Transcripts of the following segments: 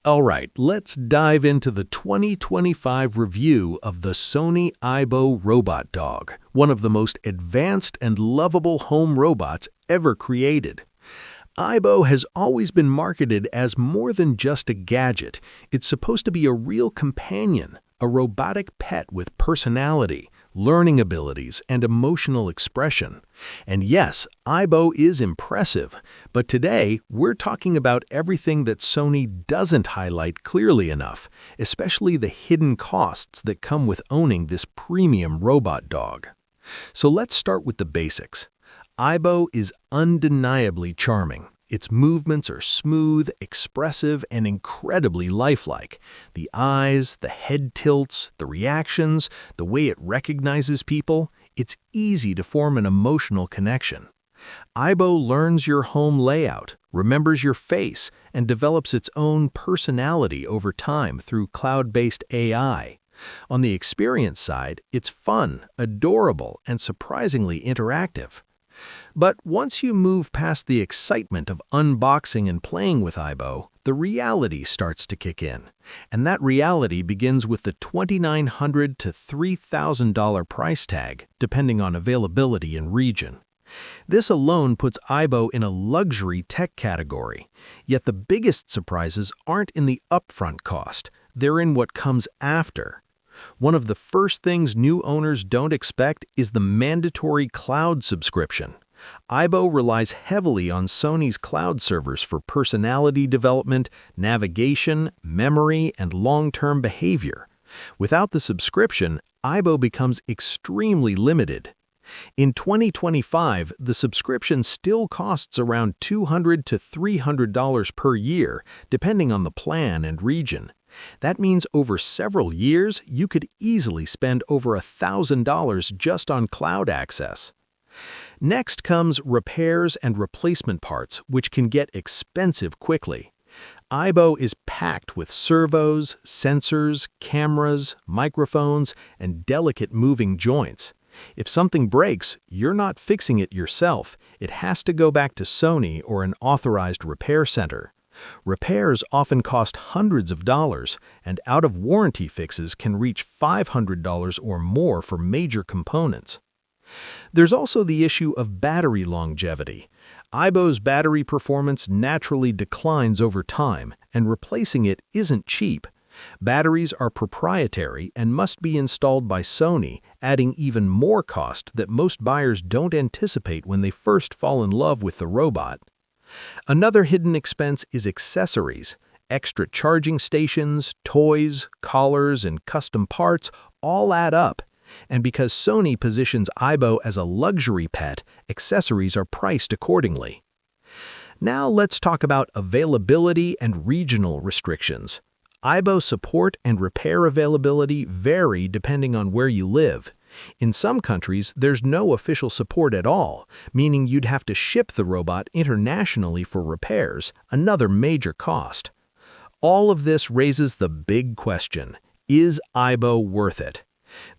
All right, let's dive into the 2025 review of the Sony Aibo Robot Dog, one of the most advanced and lovable home robots ever created. Aibo has always been marketed as more than just a gadget. It's supposed to be a real companion, a robotic pet with personality, learning abilities, and emotional expression. And yes, Aibo is impressive, but today we're talking about everything that Sony doesn't highlight clearly enough, especially the hidden costs that come with owning this premium robot dog. So let's start with the basics. Aibo is undeniably charming. Its movements are smooth, expressive, and incredibly lifelike. The eyes, the head tilts, the reactions, the way it recognizes people, it's easy to form an emotional connection. Aibo learns your home layout, remembers your face, and develops its own personality over time through cloud-based AI. On the experience side, it's fun, adorable, and surprisingly interactive. But once you move past the excitement of unboxing and playing with Aibo, the reality starts to kick in. And that reality begins with the $2,900 to $3,000 price tag, depending on availability and region. This alone puts Aibo in a luxury tech category. Yet the biggest surprises aren't in the upfront cost, they're in what comes after. One of the first things new owners don't expect is the mandatory cloud subscription. Aibo relies heavily on Sony's cloud servers for personality development, navigation, memory, and long-term behavior. Without the subscription, Aibo becomes extremely limited. In 2025, the subscription still costs around $200 to $300 per year, depending on the plan and region. That means over several years, you could easily spend over $1,000 just on cloud access. Next comes repairs and replacement parts, which can get expensive quickly. Aibo is packed with servos, sensors, cameras, microphones, and delicate moving joints. If something breaks, you're not fixing it yourself. It has to go back to Sony or an authorized repair center. Repairs often cost hundreds of dollars, and out-of-warranty fixes can reach $500 or more for major components. There's also the issue of battery longevity. Aibo's battery performance naturally declines over time, and replacing it isn't cheap. Batteries are proprietary and must be installed by Sony, adding even more cost that most buyers don't anticipate when they first fall in love with the robot. Another hidden expense is accessories. Extra charging stations, toys, collars, and custom parts all add up. And because Sony positions Aibo as a luxury pet, accessories are priced accordingly. Now let's talk about availability and regional restrictions. Aibo support and repair availability vary depending on where you live. In some countries, there's no official support at all, meaning you'd have to ship the robot internationally for repairs, another major cost. All of this raises the big question: is Aibo worth it?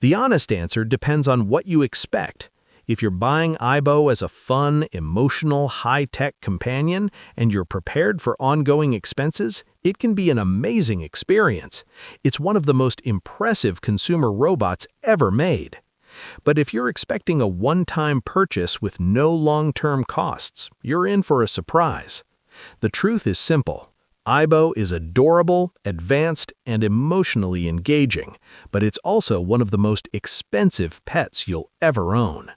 The honest answer depends on what you expect. If you're buying Aibo as a fun, emotional, high-tech companion and you're prepared for ongoing expenses, it can be an amazing experience. It's one of the most impressive consumer robots ever made. But if you're expecting a one-time purchase with no long-term costs, you're in for a surprise. The truth is simple. Aibo is adorable, advanced, and emotionally engaging, but it's also one of the most expensive pets you'll ever own.